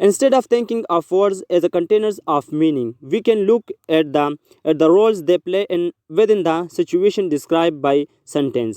Instead of thinking of words as a containers of meaning, we can look at the roles they play within the situation described by sentence.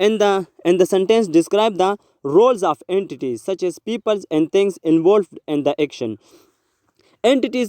and the sentence describe the roles of entities such as peoples and things involved in the action. Entities